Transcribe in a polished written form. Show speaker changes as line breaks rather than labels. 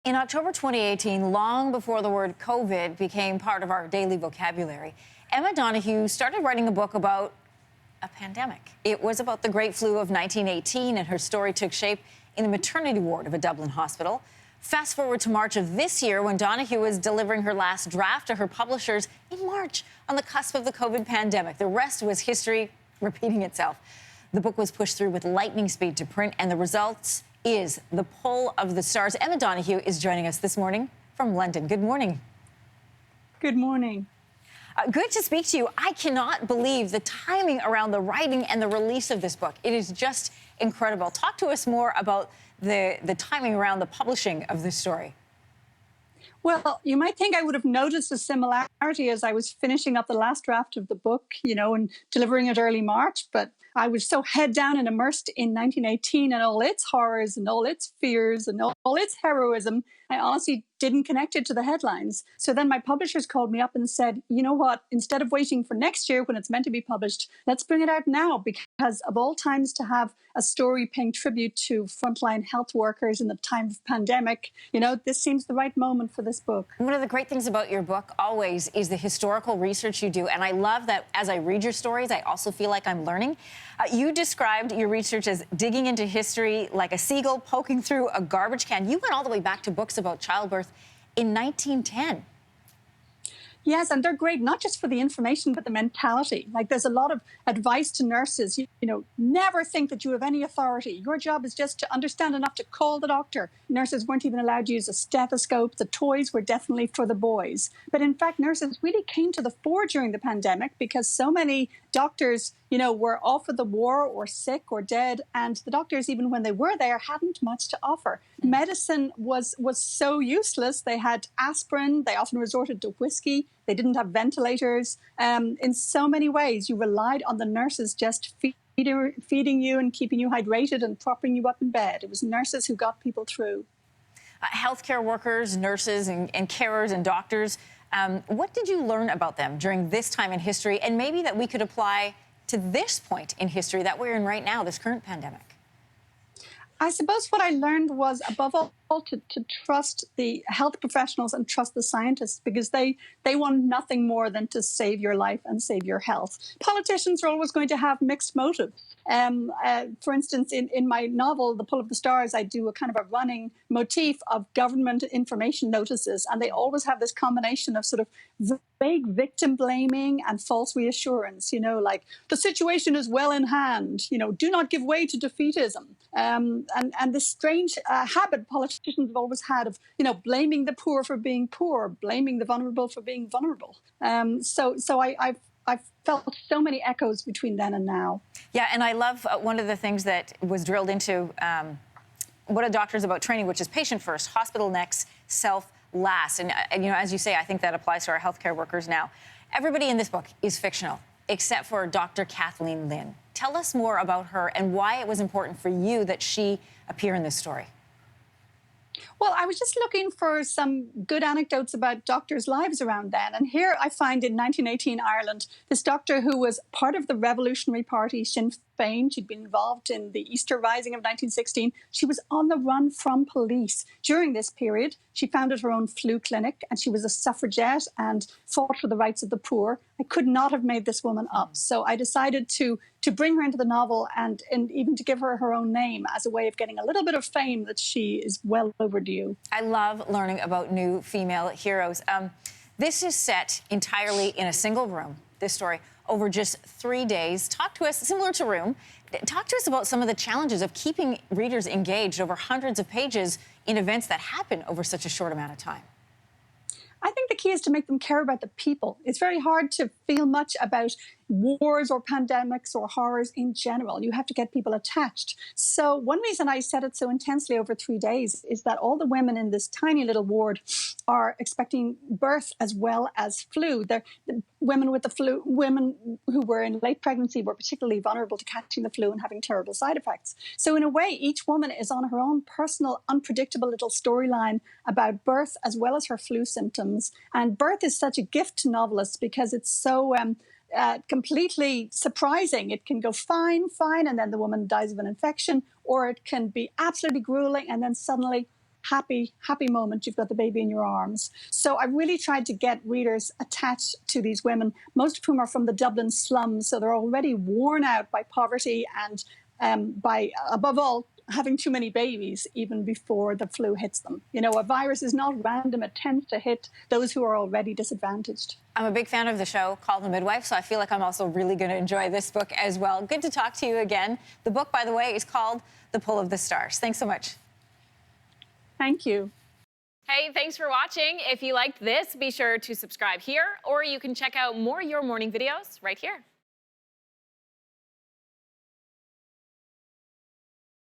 In October 2018, long before the word COVID became part of our daily vocabulary, Emma Donoghue started writing a book about a pandemic. It was about the Great Flu of 1918, and her story took shape in the maternity ward of a Dublin hospital. Fast forward to March of this year, when Donoghue was delivering her last draft to her publishers in March, on the cusp of the COVID pandemic. The rest was history repeating itself. The book was pushed through with lightning speed to print, and the results is The Pull of the Stars. Emma Donoghue is joining us this morning from London. Good morning.
Good morning.
Good to speak to you. I cannot believe the timing around the writing and the release of this book. It is just incredible. Talk to us more about the timing around the publishing of this story.
Well, you might think I would have noticed a similarity as I was finishing up the last draft of the book, and delivering it early March. But I was so head down and immersed in 1918 and all its horrors and all its fears and all its heroism. I honestly didn't connect it to the headlines. So then my publishers called me up and said, you know what, instead of waiting for next year when it's meant to be published, let's bring it out now, because of all times to have a story paying tribute to frontline health workers in the time of pandemic, this seems the right moment for this book.
One of the great things about your book always is the historical research you do. And I love that as I read your stories, I also feel like I'm learning. You described your research as digging into history like a seagull poking through a garbage can. You went all the way back to books about childbirth in 1910.
Yes, and they're great, not just for the information, but the mentality. Like, there's a lot of advice to nurses, never think that you have any authority. Your job is just to understand enough to call the doctor. Nurses weren't even allowed to use a stethoscope. The toys were definitely for the boys. But in fact, nurses really came to the fore during the pandemic because so many doctors, were off of the war or sick or dead. And the doctors, even when they were there, hadn't much to offer. Medicine was so useless. They had aspirin. They often resorted to whiskey. They didn't have ventilators. In so many ways, you relied on the nurses just feeding you and keeping you hydrated and propping you up in bed. It was nurses who got people through.
Healthcare workers, nurses and carers and doctors, what did you learn about them during this time in history, and maybe that we could apply to this point in history that we're in right now, this current pandemic?
I suppose what I learned was, above all, to trust the health professionals and trust the scientists, because they want nothing more than to save your life and save your health. Politicians are always going to have mixed motives. For instance, in my novel, The Pull of the Stars, I do a kind of a running motif of government information notices, and they always have this combination of sort of vague victim blaming and false reassurance, like the situation is well in hand, do not give way to defeatism. And this strange habit politicians have always had of, blaming the poor for being poor, blaming the vulnerable for being vulnerable. So I've felt so many echoes between then and now.
Yeah, and I love one of the things that was drilled into what a doctor is about training, which is patient first, hospital next, self last. And as you say, I think that applies to our healthcare workers now. Everybody in this book is fictional, except for Dr. Kathleen Lin. Tell us more about her and why it was important for you that she appear in this story.
Well, I was just looking for some good anecdotes about doctors' lives around then. And here I find in 1918 Ireland, this doctor who was part of the Revolutionary Party, Sinn Féin. She'd been involved in the Easter Rising of 1916. She was on the run from police. During this period, she founded her own flu clinic, and she was a suffragette and fought for the rights of the poor. I could not have made this woman up. So I decided to bring her into the novel and even to give her her own name as a way of getting a little bit of fame that she is well overdue.
I love learning about new female heroes. This is set entirely in a single room, this story, over just 3 days. Talk to us, similar to Room, talk to us about some of the challenges of keeping readers engaged over hundreds of pages in events that happen over such a short amount of time.
I think the key is to make them care about the people. It's very hard to feel much about wars or pandemics or horrors in general. You have to get people attached. So one reason I set it so intensely over 3 days is that all the women in this tiny little ward are expecting birth as well as flu. The women with the flu, women who were in late pregnancy were particularly vulnerable to catching the flu and having terrible side effects. So in a way, each woman is on her own personal, unpredictable little storyline about birth as well as her flu symptoms. And birth is such a gift to novelists because it's so completely surprising. It can go fine, and then the woman dies of an infection, or it can be absolutely grueling, and then suddenly happy moment. You've got the baby in your arms. So I really tried to get readers attached to these women, most of whom are from the Dublin slums. So they're already worn out by poverty and by, above all, having too many babies even before the flu hits them. You know, a virus is not random. It tends to hit those who are already disadvantaged.
I'm a big fan of the show called The Midwife, so I feel like I'm also really going to enjoy this book as well. Good to talk to you again. The book, by the way, is called The Pull of the Stars. Thanks so much.
Thank you.
Hey, thanks for watching. If you liked this, be sure to subscribe here, or you can check out more Your Morning videos right here.